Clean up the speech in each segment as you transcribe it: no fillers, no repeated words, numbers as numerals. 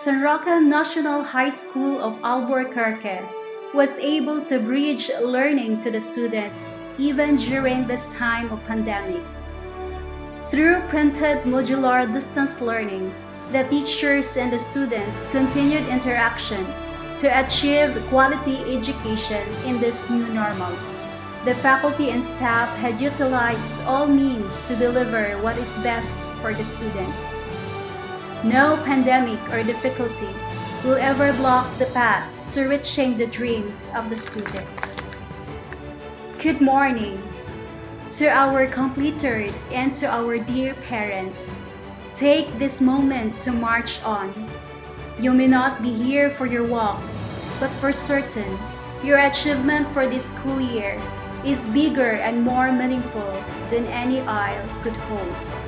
San Roque National High School of Albuquerque was able to bridge learning to the students even during this time of pandemic. Through printed modular distance learning, the teachers and the students continued interaction to achieve quality education in this new normal. The faculty and staff had utilized all means to deliver what is best for the students. No pandemic or difficulty will ever block the path to reaching the dreams of the students. Good morning to our completers and to our dear parents. Take this moment to march on. You may not be here for your walk, but for certain, your achievement for this school year is bigger and more meaningful than any aisle could hold.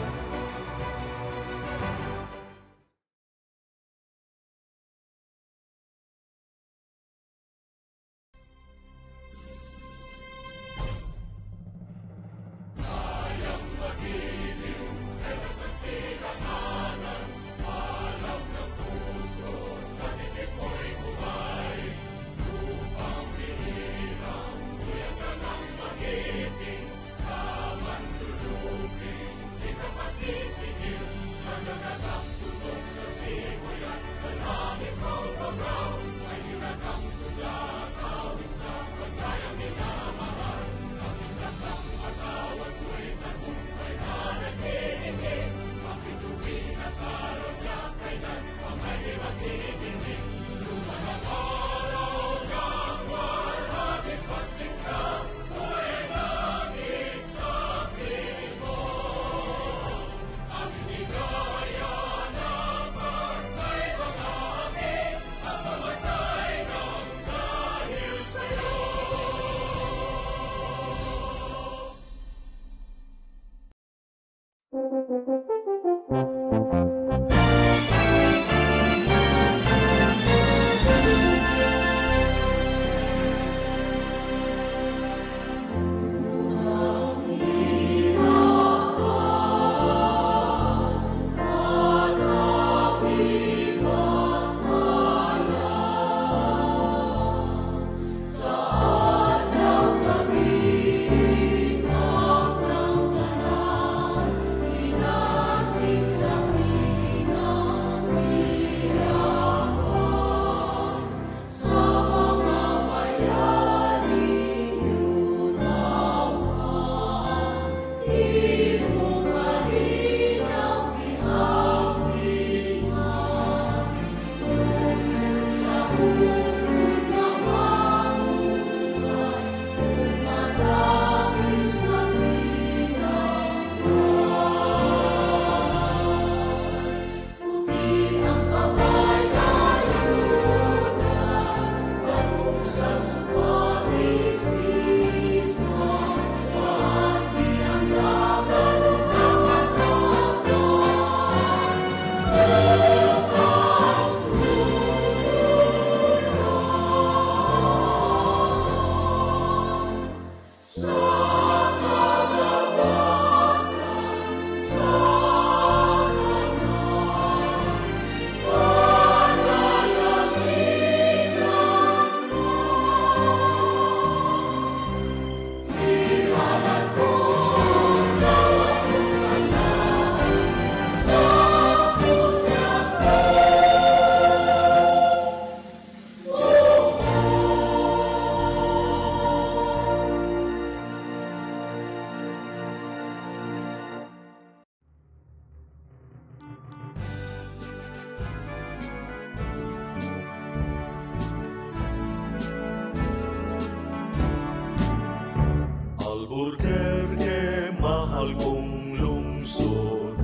Albuquerque, mahal kong lungsod,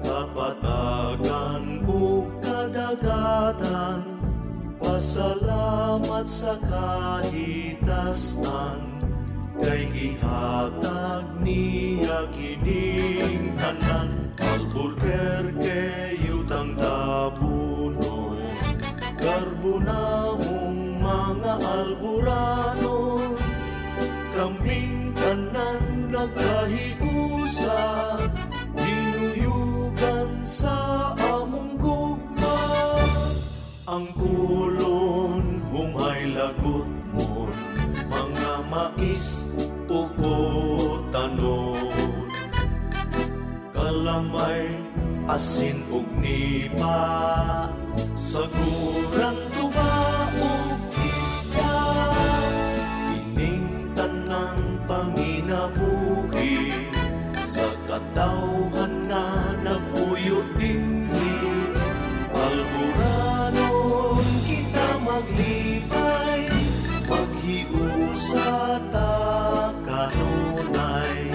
kapatagan o kadagatan, pasalamat sa kahitasan, kay gihatag niya kining tanan. Albuquerque, yutang tabunon, karbonahong mga Alburano, kaming tanan nagkahigusa, dinuyugan sa among gugma. tamis ug tanon. Kalamay, asin ug nipa, sagurang tuba ug isda. Ining tanang panginabuhi sa katawhan nga nagpuyo dinhi. Alburanon kita maglipay, maghiusa ta kanunay.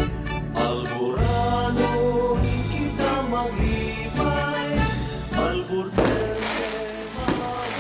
Alburanon kita maglipay, alburdete mabuhay.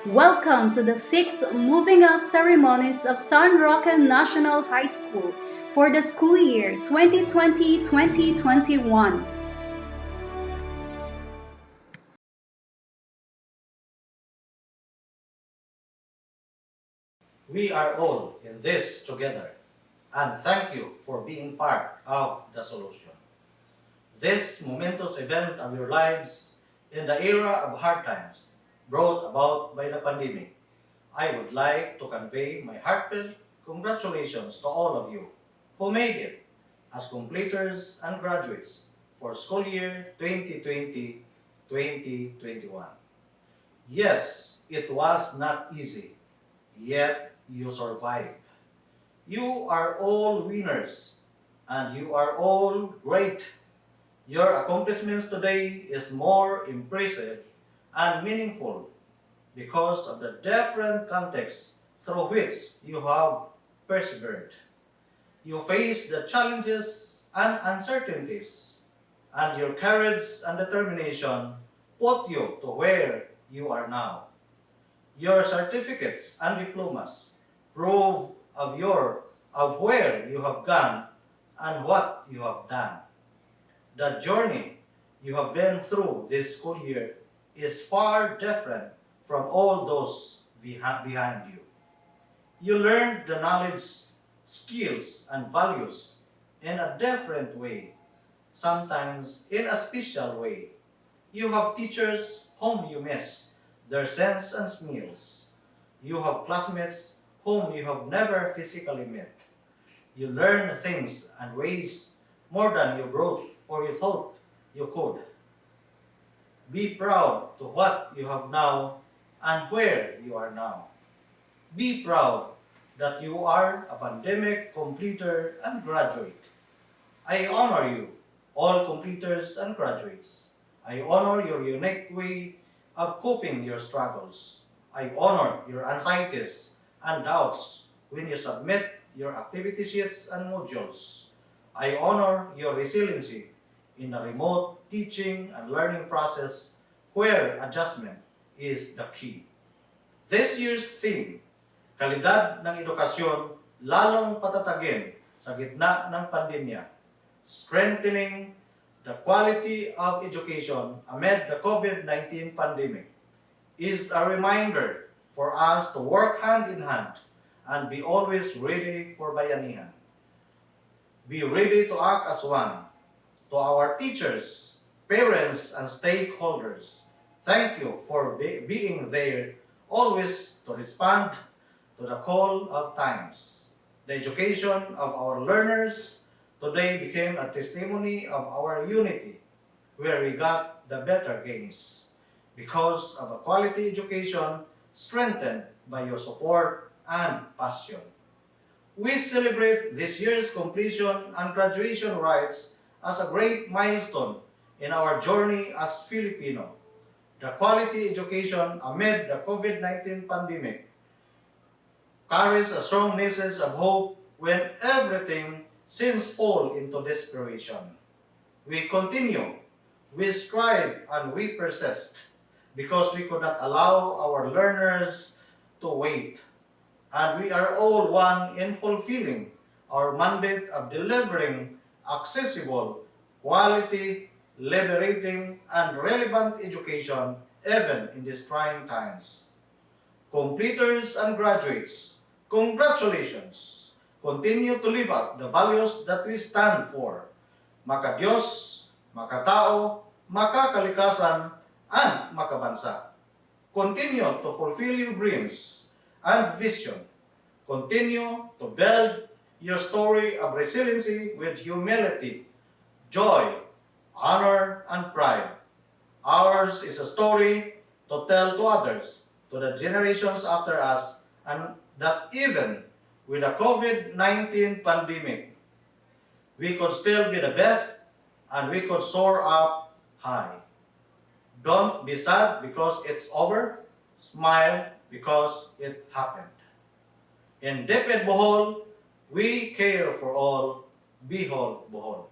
Welcome to the sixth moving up ceremonies of San Roque National High School for the school year 2020-2021. We are all in this together, and thank you for being part of the solution. This momentous event of your lives in the era of hard times brought about by the pandemic, I would like to convey my heartfelt congratulations to all of you who made it as completers and graduates for school year 2020-2021. Yes, it was not easy, yet you survived. You are all winners and you are all great. Your accomplishments today is more impressive and meaningful because of the different contexts through which you have persevered. You face the challenges and uncertainties, and your courage and determination put you to where you are now. Your certificates and diplomas prove of where you have gone and what you have done. The journey you have been through this school year is far different from all those behind you. You learned the knowledge, skills, and values in a different way, sometimes in a special way. You have teachers whom you miss, their scents and smells. You have classmates whom you have never physically met. You learn things and ways more than you wrote or you thought you could. Be proud to what you have now and where you are now. Be proud that you are a pandemic completer and graduate. I honor you, all completers and graduates. I honor your unique way of coping your struggles. I honor your anxieties and doubts when you submit your activity sheets and modules. I honor your resiliency in the remote teaching and learning process where adjustment is the key. This year's theme, kalidad ng edukasyon lalong patatagin sa gitna ng pandemya, strengthening the quality of education amid the COVID-19 pandemic, is a reminder for us to work hand in hand and be always ready for bayanihan. Be ready to act as one. To our teachers, parents, and stakeholders, thank you for being there always to respond to the call of times. The education of our learners today became a testimony of our unity, where we got the better gains because of a quality education strengthened by your support and passion. We celebrate this year's completion and graduation rites as a great milestone in our journey as Filipino. The quality education amid the COVID-19 pandemic carries a strong message of hope when everything seems fall into desperation. We continue, we strive, and we persist because we could not allow our learners to wait. And we are all one in fulfilling our mandate of delivering accessible, quality, liberating, and relevant education even in these trying times. Completers and graduates, congratulations! Continue to live up the values that we stand for. Makadiyos, makatao, makakalikasan, and makabansa. Continue to fulfill your dreams and vision. Continue to build your story of resiliency with humility, joy, honor, and pride. Ours is a story to tell to others, to the generations after us, and that even with the COVID-19 pandemic, we could still be the best and we could soar up high. Don't be sad because it's over. Smile because it happened. In Dipit Bohol, we care for all. Bihol Bohol.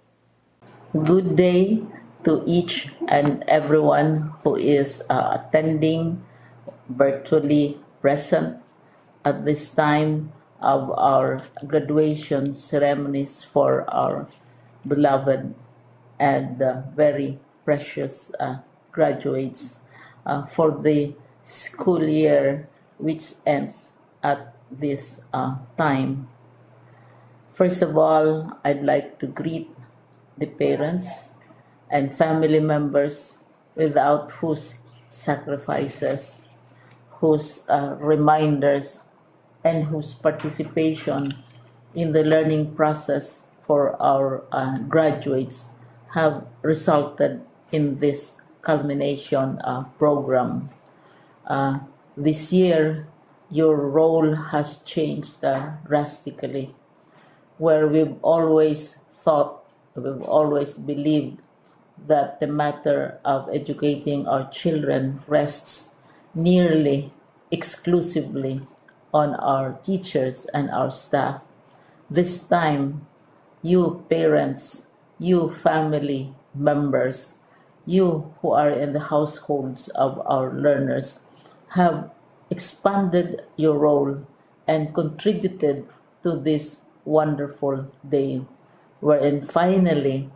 Good day to each and everyone who is attending virtually present at this time of our graduation ceremonies for our beloved and very precious graduates for the school year which ends at this time. First of all, I'd like to greet the parents and family members without whose sacrifices, whose reminders, and whose participation in the learning process for our graduates have resulted in this culmination program. This year, your role has changed drastically, where we've always believed that the matter of educating our children rests nearly exclusively on our teachers and our staff. This time, you parents, you family members, you who are in the households of our learners have expanded your role and contributed to this wonderful day wherein finally,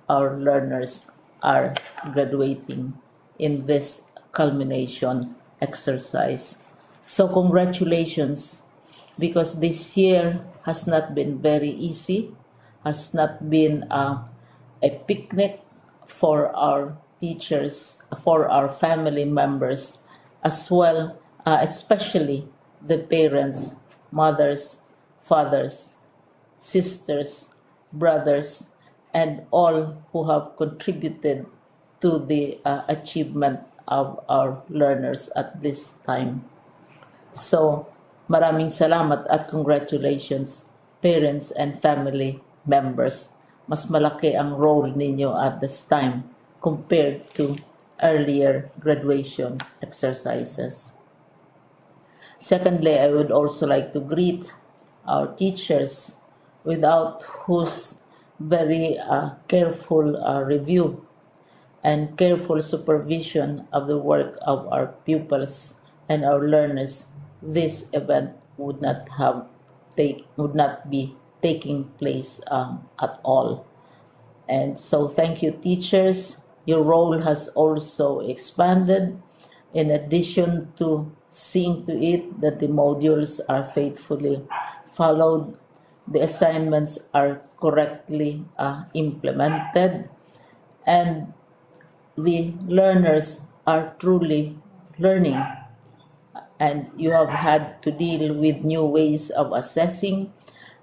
our learners are graduating in this culmination exercise. So, congratulations, because this year has not been very easy, has not been a picnic for our teachers, for our family members, as well, especially the parents, mothers, fathers, sisters, brothers, and all who have contributed to the achievement of our learners at this time. So, maraming salamat at congratulations, parents and family members. Mas malaki ang role ninyo at this time compared to earlier graduation exercises. Secondly, I would also like to greet our teachers, without whose very careful review and careful supervision of the work of our pupils and our learners, this event would not be taking place at all. And so, thank you, teachers. Your role has also expanded. In addition to seeing to it that the modules are faithfully followed, the assignments are correctly implemented, and the learners are truly learning, and you have had to deal with new ways of assessing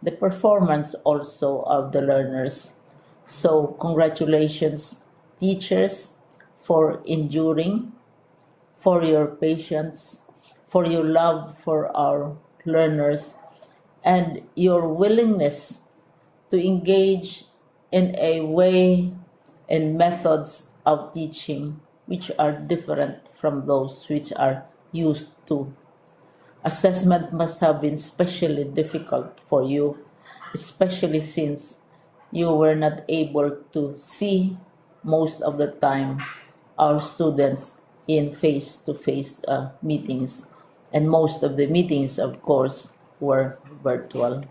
the performance also of the learners. So, congratulations, teachers, for enduring, for your patience, for your love for our learners, and your willingness to engage in a way and methods of teaching which are different from those which are used to. Assessment must have been especially difficult for you, especially since you were not able to see most of the time our students in face-to-face meetings, and most of the meetings, of course, were virtual.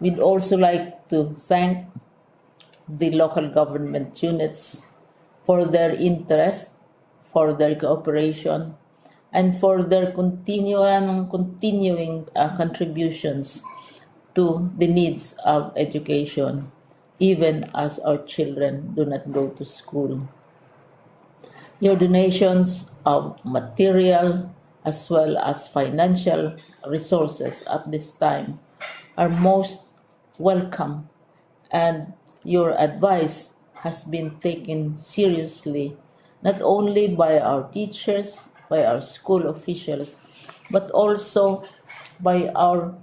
We'd also like to thank the local government units for their interest, for their cooperation, and for their continuing contributions to the needs of education, even as our children do not go to school. Your donations of material as well as financial resources at this time are most welcome, and your advice has been taken seriously not only by our teachers, by our school officials, but also by our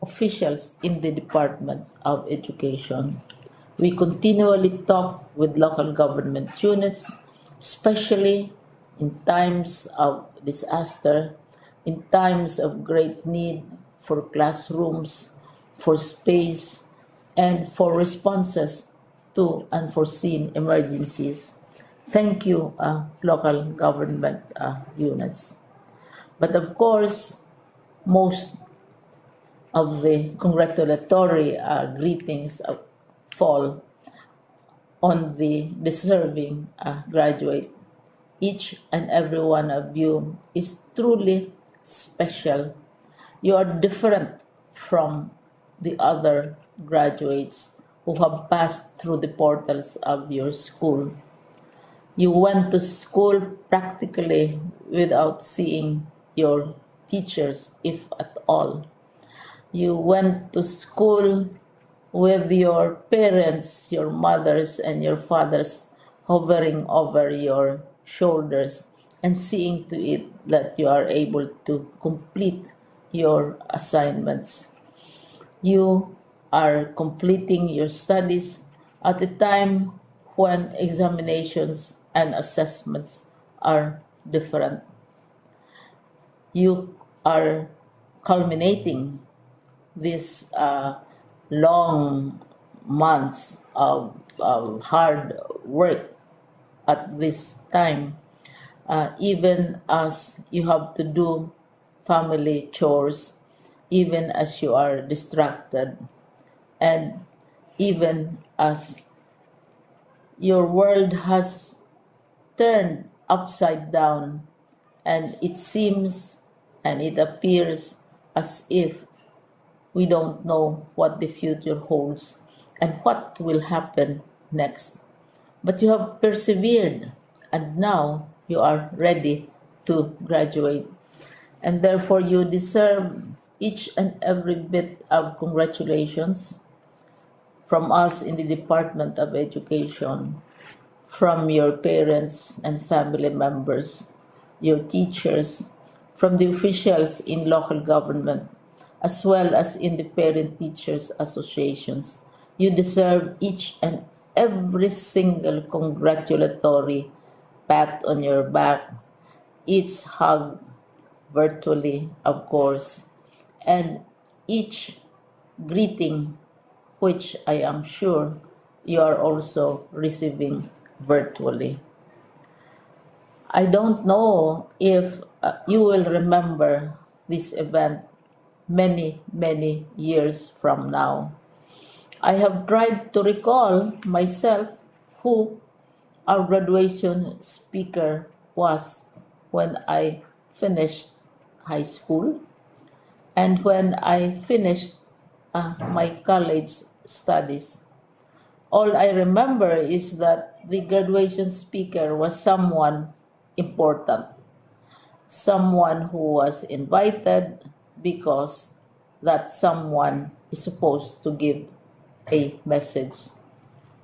officials in the Department of Education. We continually talk with local government units, especially in times of disaster, in times of great need for classrooms, for space, and for responses to unforeseen emergencies, Thank you, local government units. But of course, most of the congratulatory greetings fall on the deserving graduate. Each and every one of you is truly special. You are different from the other graduates who have passed through the portals of your school. You went to school practically without seeing your teachers, if at all. You went to school with your parents, your mothers, and your fathers hovering over your shoulders and seeing to it that you are able to complete your assignments. You are completing your studies at a time when examinations and assessments are different. You are culminating these long months of hard work at this time, even as you have to do family chores, even as you are distracted, and even as your world has turned upside down, and it seems and it appears as if we don't know what the future holds and what will happen next. But you have persevered, and now you are ready to graduate. And therefore, you deserve each and every bit of congratulations from us in the Department of Education, from your parents and family members, your teachers, from the officials in local government, as well as in the parent teachers associations. You deserve each and every single congratulatory pat on your back, each hug virtually, of course, and each greeting, which I am sure you are also receiving virtually. I don't know if you will remember this event many years from now. I have tried to recall myself who our graduation speaker was when I finished high school and when I finished my college studies. All I remember is that the graduation speaker was someone important, someone who was invited because that someone is supposed to give a message.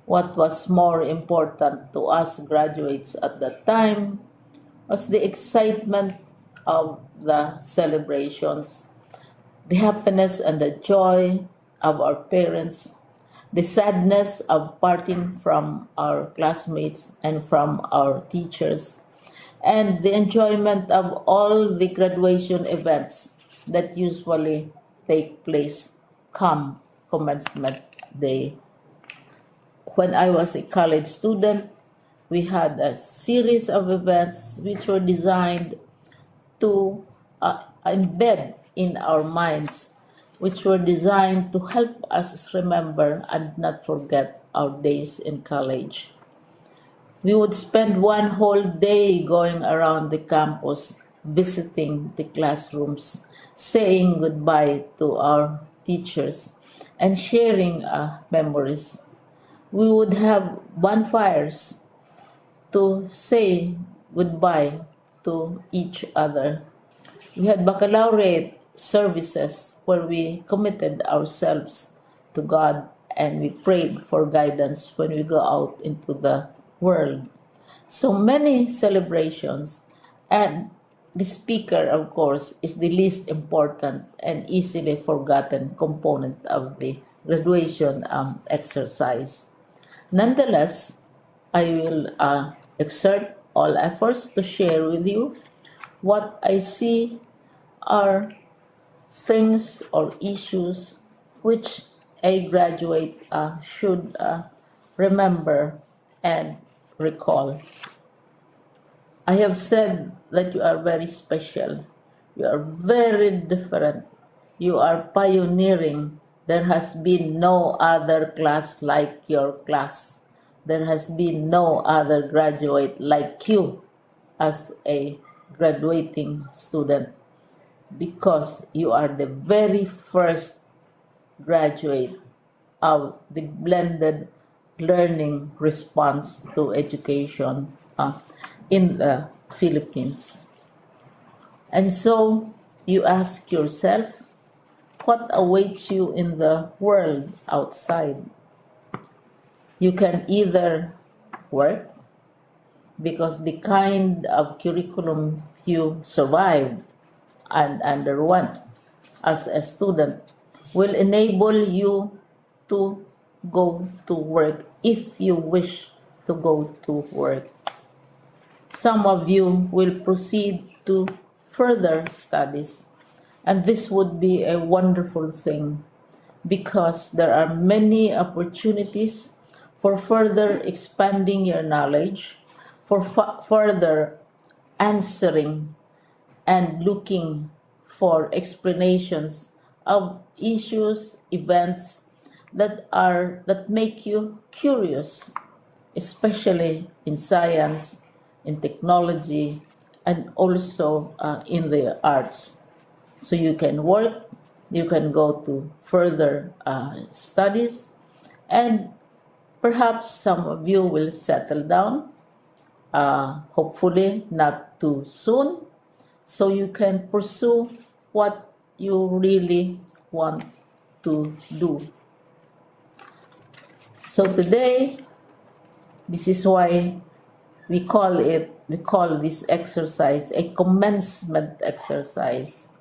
What was more important to us graduates at that time was the excitement of the celebrations, the happiness and the joy of our parents, the sadness of parting from our classmates and from our teachers, and the enjoyment of all the graduation events that usually take place come commencement day. When I was a college student, we had a series of events which were designed to embed in our minds, which were designed to help us remember and not forget our days in college. We would spend one whole day going around the campus, visiting the classrooms, saying goodbye to our teachers, and sharing memories. We would have bonfires to say goodbye to each other. We had baccalaureate services where we committed ourselves to God and we prayed for guidance when we go out into the world. So many celebrations, and the speaker, of course, is the least important and easily forgotten component of the graduation exercise. Nonetheless, I will exert all efforts to share with you what I see are things or issues which a graduate should remember and recall. I have said that you are very special. You are very different. You are pioneering. There has been no other class like your class. There has been no other graduate like you as a graduating student because you are the very first graduate of the blended learning response to education in the Philippines. And so you ask yourself, what awaits you in the world outside? You can either work because the kind of curriculum you survived and underwent as a student will enable you to go to work if you wish to go to work. Some of you will proceed to further studies, and this would be a wonderful thing because there are many opportunities for further expanding your knowledge, for further answering and looking for explanations of issues, events that make you curious, especially in science, in technology, and also in the arts. So you can work, you can go to further studies, and perhaps some of you will settle down, hopefully not too soon, so you can pursue what you really want to do. So today, this is why we call this exercise a commencement exercise.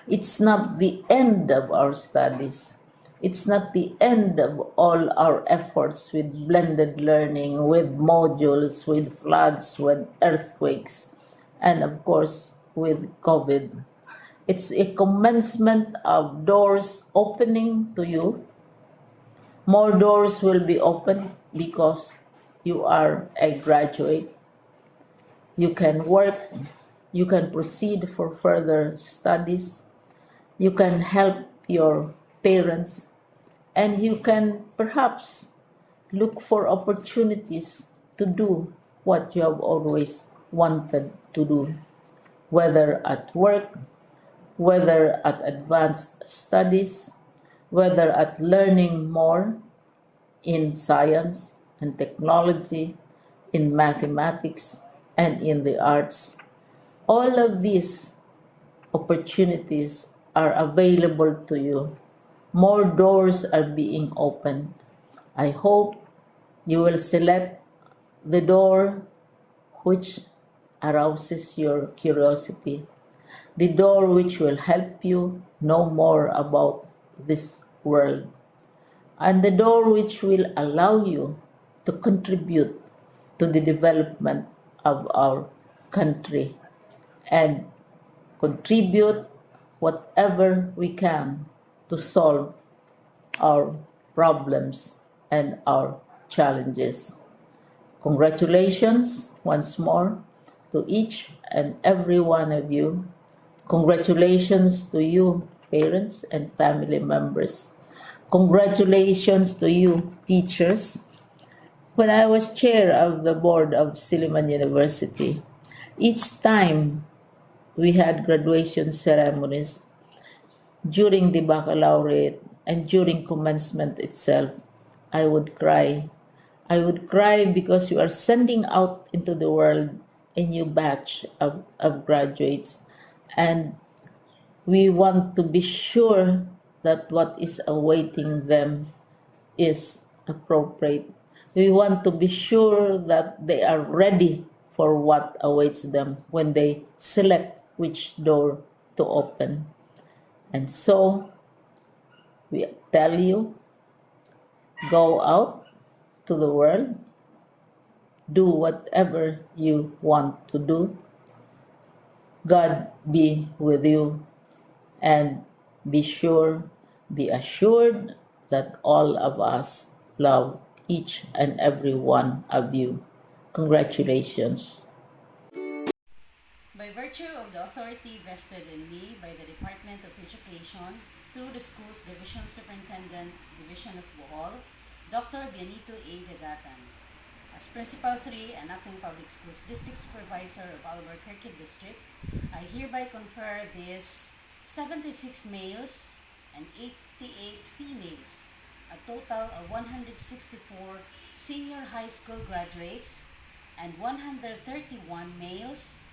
It's not the end of our studies. It's not the end of all our efforts with blended learning, with modules, with floods, with earthquakes, and of course with COVID. It's a commencement of doors opening to you. More doors will be opened because you are a graduate. You can work, you can proceed for further studies, you can help your parents, and you can perhaps look for opportunities to do what you have always wanted to do, whether at work, whether at advanced studies, whether at learning more in science and technology, in mathematics, and in the arts. All of these opportunities are available to you. More doors are being opened. I hope you will select the door which arouses your curiosity, the door which will help you know more about this world, and the door which will allow you to contribute to the development of our country and contribute whatever we can to solve our problems and our challenges. Congratulations once more to each and every one of you. Congratulations to you, parents and family members. Congratulations to you, teachers. When I was chair of the board of Silliman University, each time we had graduation ceremonies during the baccalaureate and during commencement itself, I would cry. I would cry because you are sending out into the world a new batch of graduates, and we want to be sure that what is awaiting them is appropriate. We want to be sure that they are ready for what awaits them when they select which door to open. And so we tell you, go out to the world, do whatever you want to do. God be with you, and be assured that all of us love each and every one of you. Congratulations. By virtue of the authority vested in me by the Department of Education through the school's Division Superintendent, Division of Bohol, Dr. Bianito A. Dagatan. As Principal 3 and Acting Public Schools District Supervisor of Albuquerque District, I hereby confer these 76 males and 88 females, a total of 164 senior high school graduates, and 131 males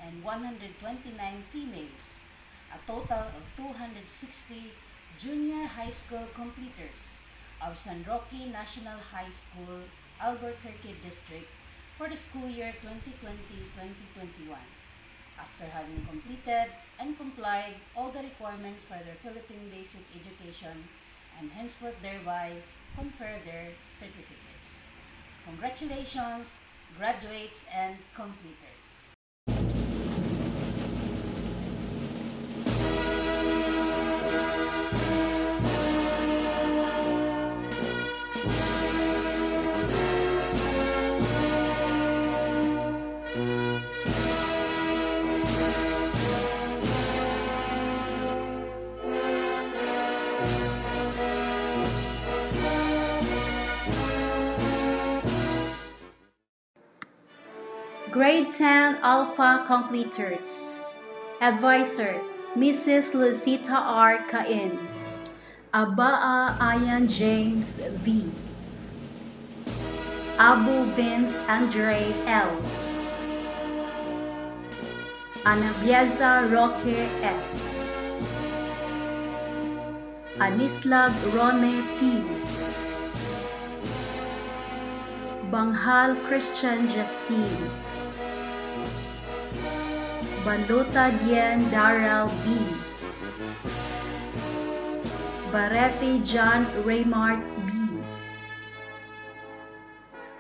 and 129 females, a total of 260 junior high school completers of San Roque National High School, Albuquerque District for the school year 2020-2021, after having completed and complied all the requirements for their Philippine basic education and henceforth thereby confer their certificates. Congratulations, graduates and completers. Grade 10 Alpha Completers. Advisor, Mrs. Lucita R. Cain. Abaa Ayan James V. Abu Vince Andre L. Anabieza Roque S. Anislag Rone P. Banghal Christian Justine. Balota Dien Darrell B. Barete John Raymart B.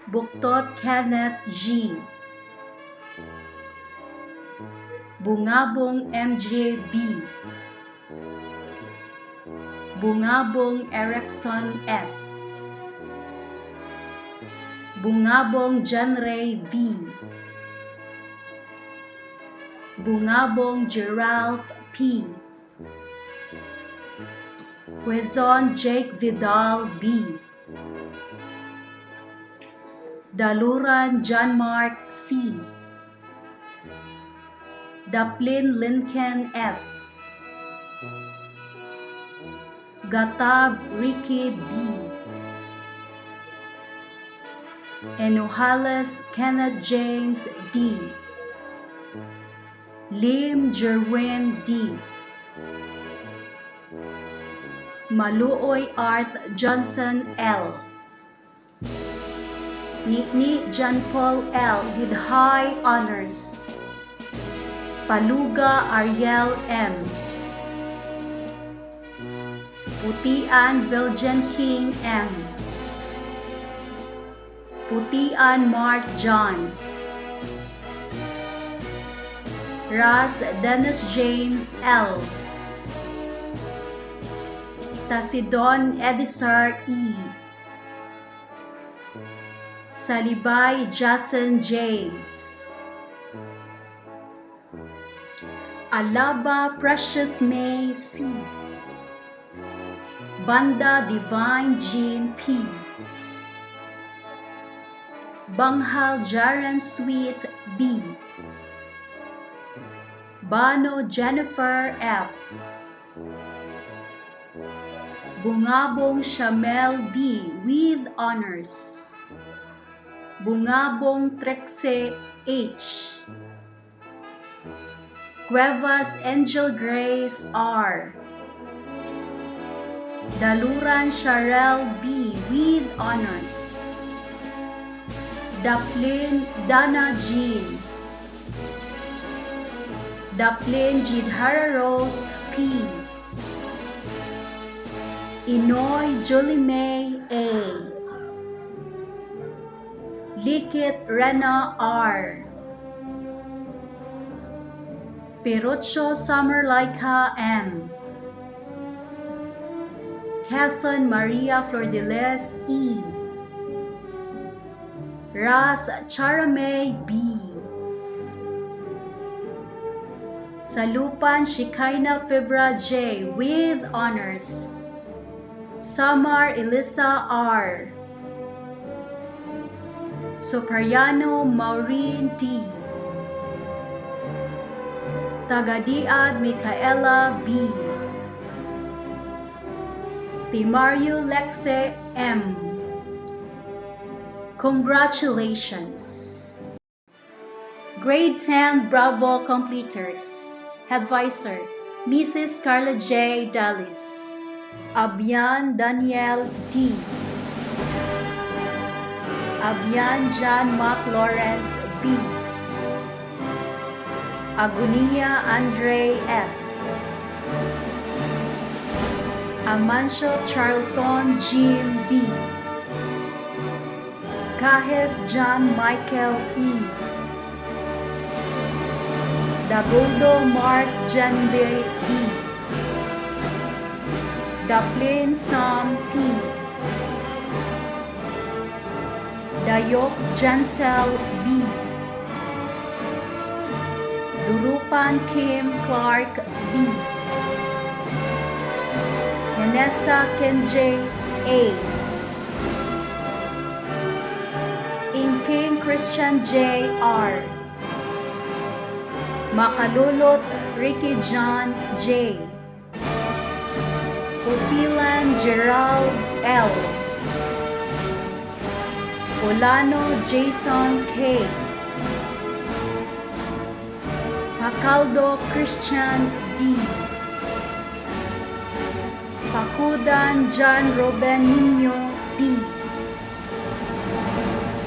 Buktot Kenneth G. Bungabong MJ B. Bungabong Erickson S. Bungabong John Ray V. Bungabong Gerald P. Quezon Jake Vidal B. Daluran John Mark C. Daplin Lincoln S. Gatab Ricky B. Enohales Kenneth James D. Lim Jerwin D. Maluoy Art Johnson L. Ni John Paul L. with high honors. Paluga Ariel M. Putian Viljan King M. Putian Mark John. Ras Dennis James L. Sasidon Edisar E. Salibay Jason James. Alaba Precious May C. Banda Divine Jean P. Banghal Jaran Sweet B. Bano Jennifer F. Bungabong Shamel B. with honors. Bungabong Trexe H. Cuevas Angel Grace R. Daluran Sharel B. with honors. Daplin Dana Jean. Daplin Jidhara Rose P. Inoy Julie May A. Likit Rena R. Pirocho Summer Laika M. Quezon Maria Flordeles E. Ras Charamay B. Salupan Shikaina Fibra J with honors. Samar Elisa R. Soprano Maureen D. Tagadiad Micaela B. Timario Lexe M. Congratulations! Grade 10 Bravo completers. Advisor, Mrs. Carla J. Dallis. Abian Daniel D. Abian John Mac Lawrence V. Agonia Andre S. Amancio Charlton Jim B. Cajes John Michael E. Dagoldo Mark Jande E. Daplin Sam P. Dayok Jansel B. Durupan Kim Clark B. Vanessa Kenjay A. Inking Christian J. R. Makalulot Ricky John J. Upilan Gerald L. Olano Jason K. Pacaldo Christian D. Pakudan John Ruben Nino B.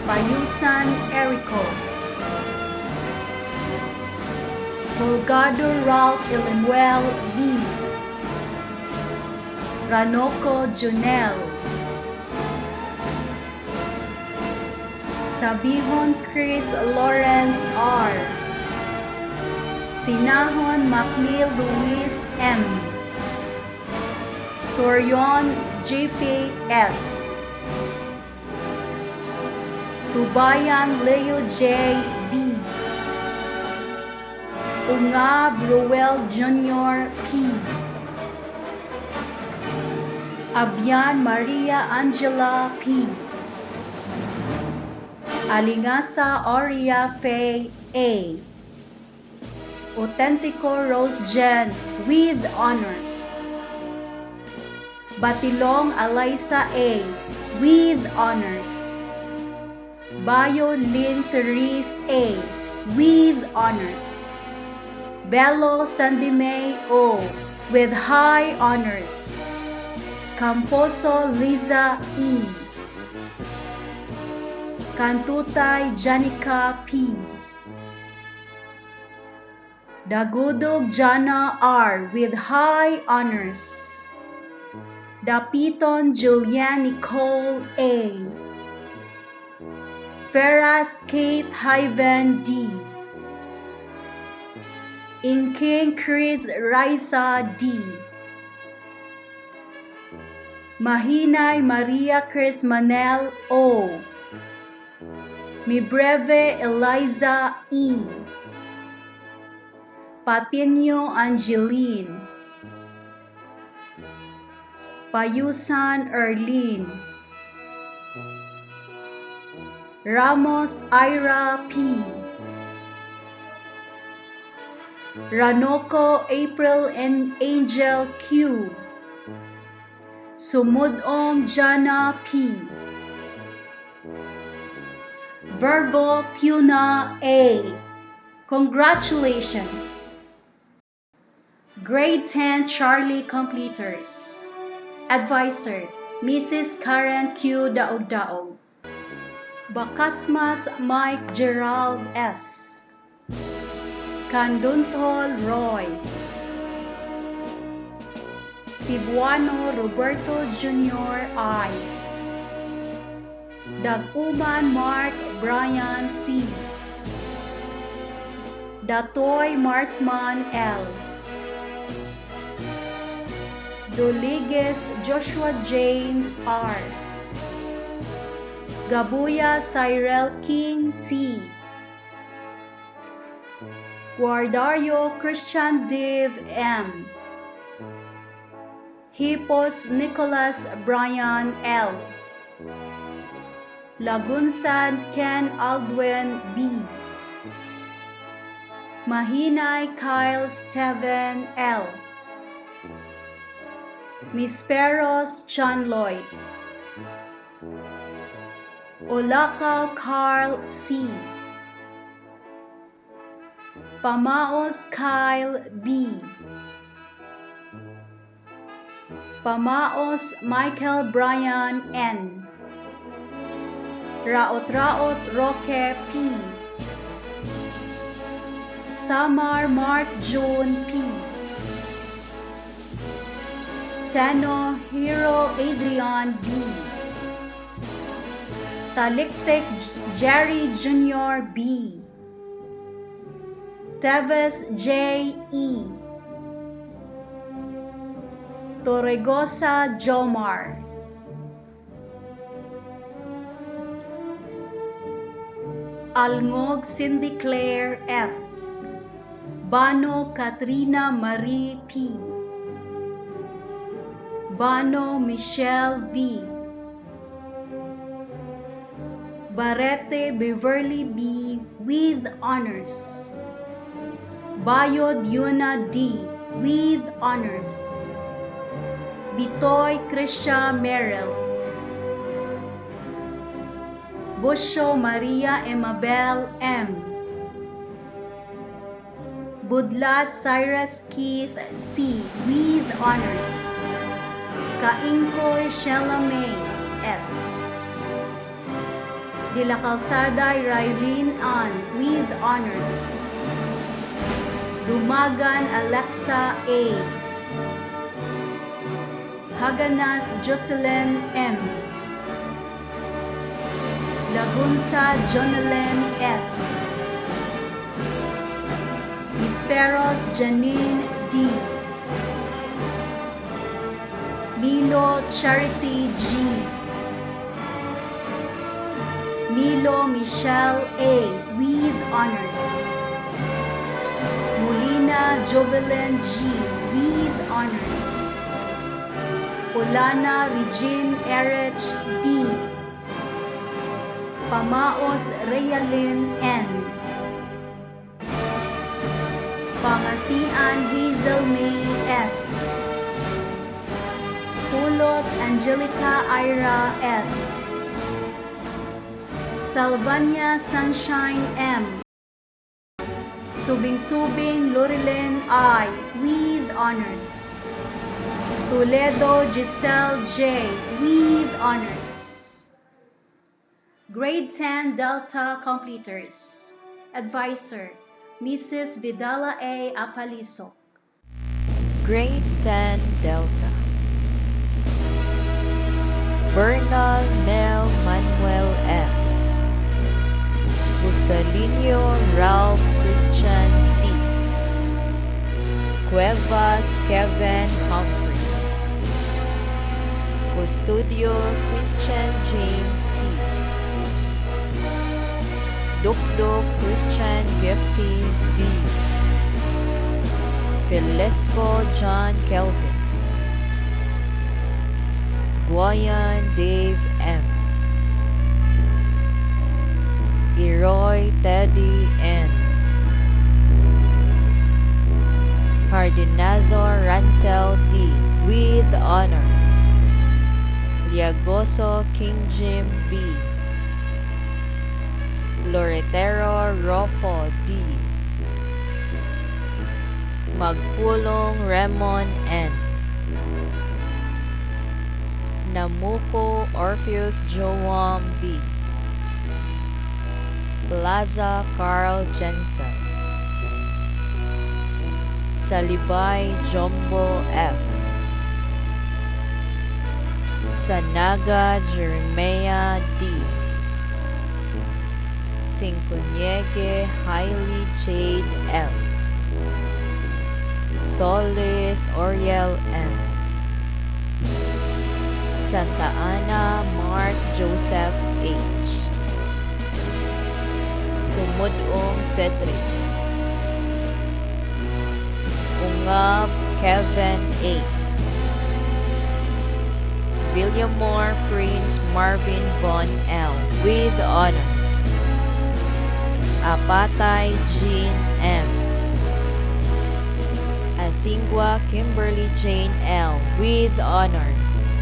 Payusan Erico. Holgado Ralph Ilimuel B. Ranoko Junel. Sabihon Chris Lawrence R. Sinahon Macneil Luis M. Torion JPS. Tubayan Leo J. B. Unga Bruel Jr. P. Abian Maria Angela P. Alingasa Aurea Faye A. Autentico Rose Jen with honors. Batilong Eliza A. with honors. Bayo Lynn Therese A. with honors. Bello Sandimay O. with high honors. Camposo Liza E. Kantutay Janica P. Dagudog Jana R. with high honors. Dapiton Julian Nicole A. Ferras Kate Hyven D. Inking Chris Raisa D. Mahinay Maria Chris Manel O. Mibreve Eliza E. Patinio Angeline. Payusan Erlene. Ramos Ira P. Ranoko April and Angel Q. Sumudong Jana P. Verbo Puna A. Congratulations! Grade 10 Charlie completers. Advisor, Mrs. Karen Q. Daog-Daog. Bakasmas Mike Gerald S. Canduntol Roy. Cebuano Roberto Jr. I. Daguman Mark Brian T. Datoy Marsman L. Doliges Joshua James R. Gabuya Cyril King T. Guardario Christian Dave M. Hipos Nicholas Brian L. Lagunsad Ken Aldwin B. Mahinay Kyle Steven L. Misperos John Lloyd. Olakaw Carl C. Pamaos Kyle B. Pamaos Michael Brian N. Raot-Raot Roque P. Samar Mark June P. Seno Hero Adrian B. Taliktik Jerry Jr. B. Teves J. E. Torregosa Jomar. Alngog Cindy Claire F. Bano Katrina Marie P. Bano Michelle V. Barete Beverly B. with honors. Bayod Yuna D. with honors. Bitoy Krisha Merrill. Busho Maria Emabel M. Budlat Cyrus Keith C. with honors. Kaingkoy Sheila May S. De la Calzada Raylene Ann with honors. Dumagan Alexa A. Haganas Jocelyn M. Lagunsa Jonalyn S. Misperos Janine D. Milo Charity G. Milo Michelle A. with honors. Molina Jovelyn G. with honors. Polana Regine Erich D. Pamaos Realin N. Pangasian Hazel May S. Pulot Angelica Ira S. Salvania Sunshine M. Subing-Subing Lorilyn I. with honors. Toledo Giselle J. with honors. Grade 10 Delta Completers. Advisor, Mrs. Vidala A. Apalisok. Grade 10 Delta. Bernal Nel Manuel S. Bustalino Ralph Christian C. Cuevas Kevin Humphrey. Custodio Christian James C. Dukduk Christian Gifty B. Felesco John Kelvin. Guayan Dave M. Iroy Teddy N. Hardinazor Rancel D. with honors. Liagoso King Jim B. Loretero Rofo D. Magpulong Remon N. Namuko Orpheus Joam B. Plaza Carl Jensen. Salibay Jumbo F. Sanaga Jeremia D. Sinconiege Hailey Jade L. Solis Oriel M. Santa Ana Mark Joseph H. Sumudong Cedric. Love, Kevin A. Villamore Prince Marvin Von L. with honors. Apatay Jean M. Asingwa Kimberly Jane L. with honors.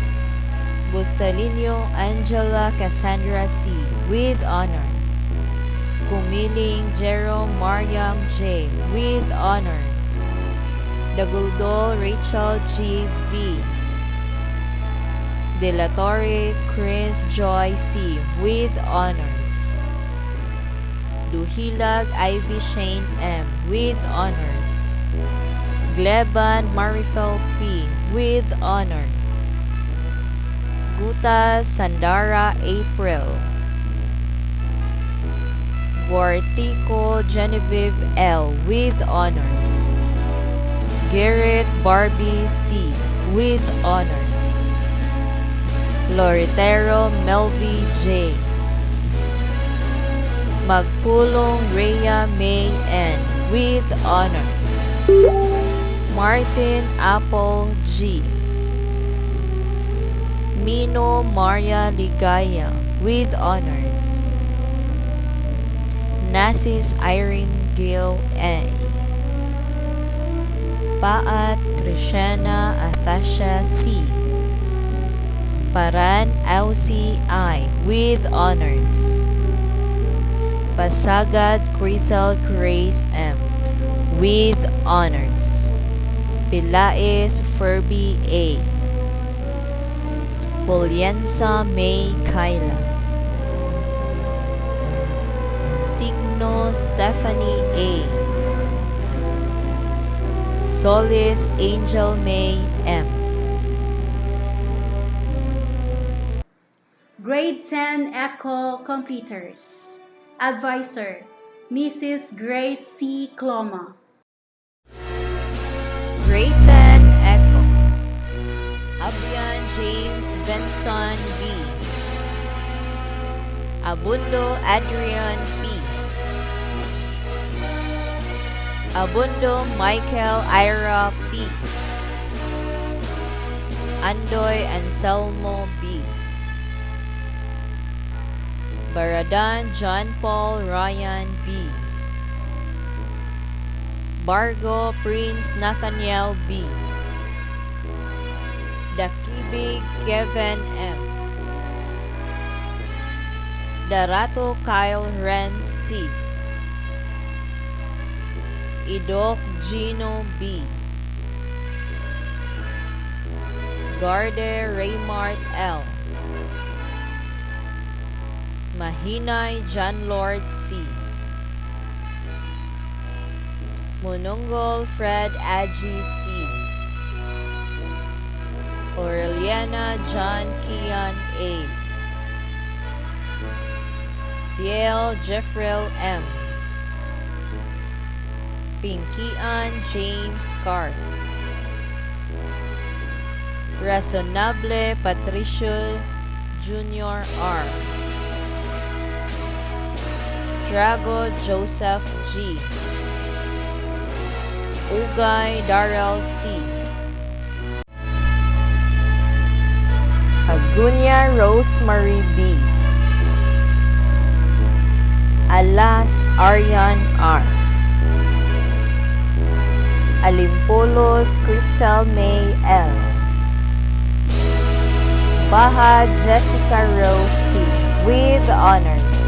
Bustalino Angela Cassandra C. with honors. Kumiling Jerome Mariam J. with honors. Daguldol Rachel G. V. De La Torre Chris Joy C. with honors. Duhilag Ivy Shane M. with honors. Gleban Marifel P. with honors. Guta Sandara April. Guartico Genevieve L. with honors. Garrett Barbie C. with honors. Loretero Melvi J. Magpulong Rhea May N. with honors. Martin Apple G. Mino Maria Ligaya with honors. Nasis Irene Gill A. Paat Krishna Athasha C. Paran Ausi I. with honors. Pasagad Crisel Grace M. with honors. Pilaes Furby A. Poliensa May Kyla. Signo Stephanie A. Solis Angel May M. Grade 10 Echo Completers. Advisor, Mrs. Grace C. Cloma. Grade 10 Echo. Abian James Benson B. Abundo Adrian P. Abundo Michael Ira P. Andoy Anselmo B. Baradan John Paul Ryan B. Bargo Prince Nathaniel B. Dakibig Kevin M. Darato Kyle Renz T. Idok Gino B. Garde Raymart L. Mahinay John Lord C. Monongol Fred Aji C. Aureliana John Kian A. Biel Jeffrel M. Pinkian James Carp. Razonable Patricio Jr. R. Drago Joseph G. Ugay Darrell C. Agunya Rosemary B. Alas Aryan R. Alimpolos Crystal May L. Baha Jessica Rose T. with honors.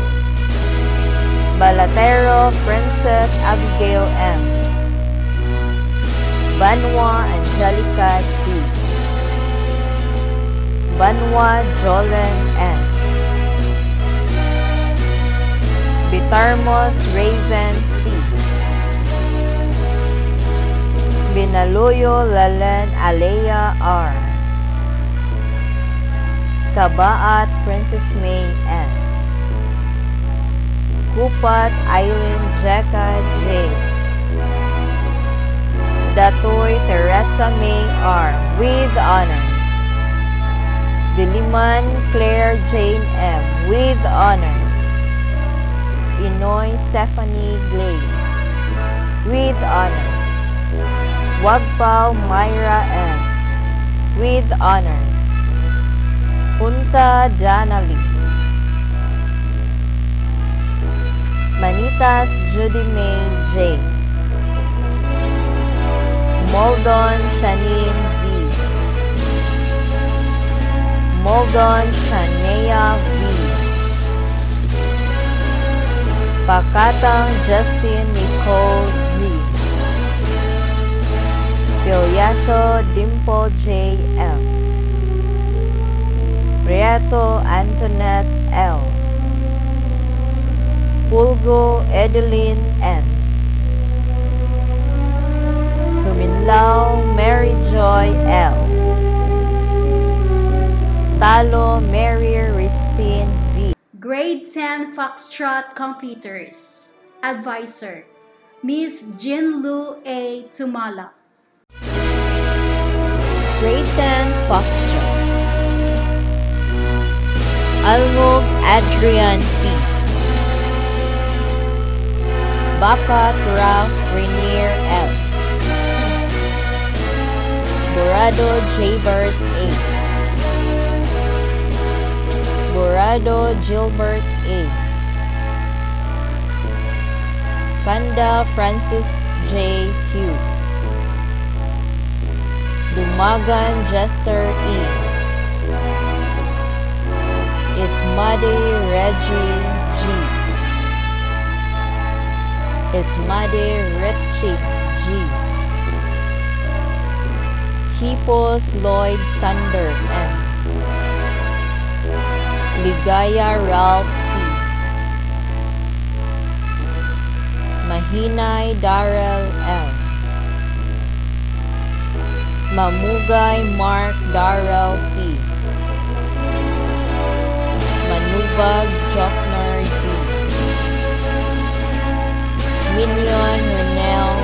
Balatero Princess Abigail M. Banwa Angelica T. Banwa Jolen S. Bitarmos Raven C. Binaluyo Lalen Alea R. Kabaat Princess May S. Kupat Eileen Jeka J. Datoy Teresa May R. with honors. Diliman Claire Jane M. with honors. Inoy Stephanie Glade with honors. Wagpao Myra S. with honors. Punta Danali. Manitas Judy May J. Moldon Shanine V. Moldon Shanea V. Pakatang Justin Nicole G. Pilyaso Dimple J. F. Prieto Antoinette L. Pulgo Edeline S. Suminlao Mary Joy L. Talo Mary Ristine V. Grade 10 Foxtrot Completers. Advisor, Miss Jinlu A. Tumala. Grade 10 Foxtrot. Almog Adrian P. Bakat Ralph Rainier L. Borado Jaybert A. Borado Gilbert A. Kanda Francis J. Q. Dumagan Jester E. Ismade Reggie G. Ismade Richie G. Hipos Lloyd Sander M. Ligaya Ralph C. Mahinay Darrell L. Mamugay Mark Darrell P. Manubag Joffner D. Minion Renel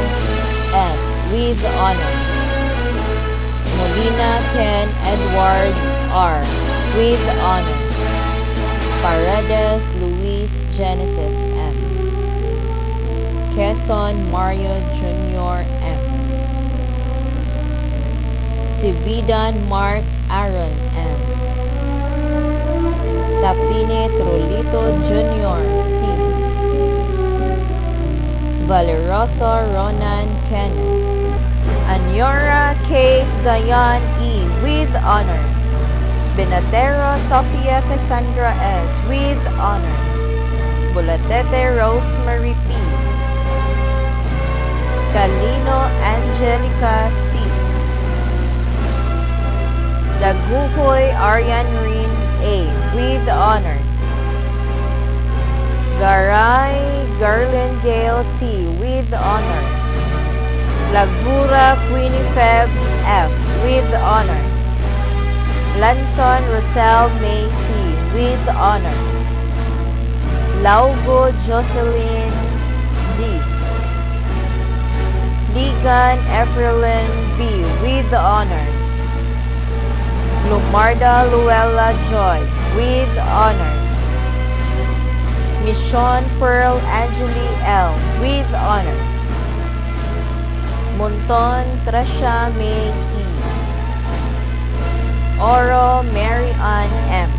S. with honors. Molina Ken Edward R. with honors. Paredes Luis Genesis M. Quezon Mario Jr. M. Sividan Mark Aaron M. Tapine Trolito Jr. C. Valeroso Ronan Kenneth. Anyora K. Gayan E. with honors. Benatero Sofia Cassandra S. with honors. Bulatete Rosemary P. Calino Angelica C. Daguhoy Aryan Rin A. with honors. Garay Garland Gale T. with honors. Lagura Quinifeb F. with honors. Lanson Rosel May T. with honors. Laugo Jocelyn G. Ligan Efrelin B. with honors. Lumarda Luella Joy with honors. Mission Pearl Angeli L. with honors. Monton Trasha May E. Oro Mary Ann M.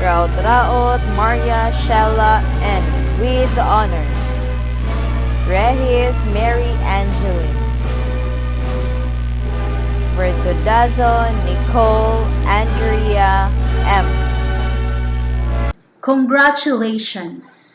Raut Maria Shella N. with honors. Regis Mary Angeline. Vertudazo Nicole Andrea M. Congratulations!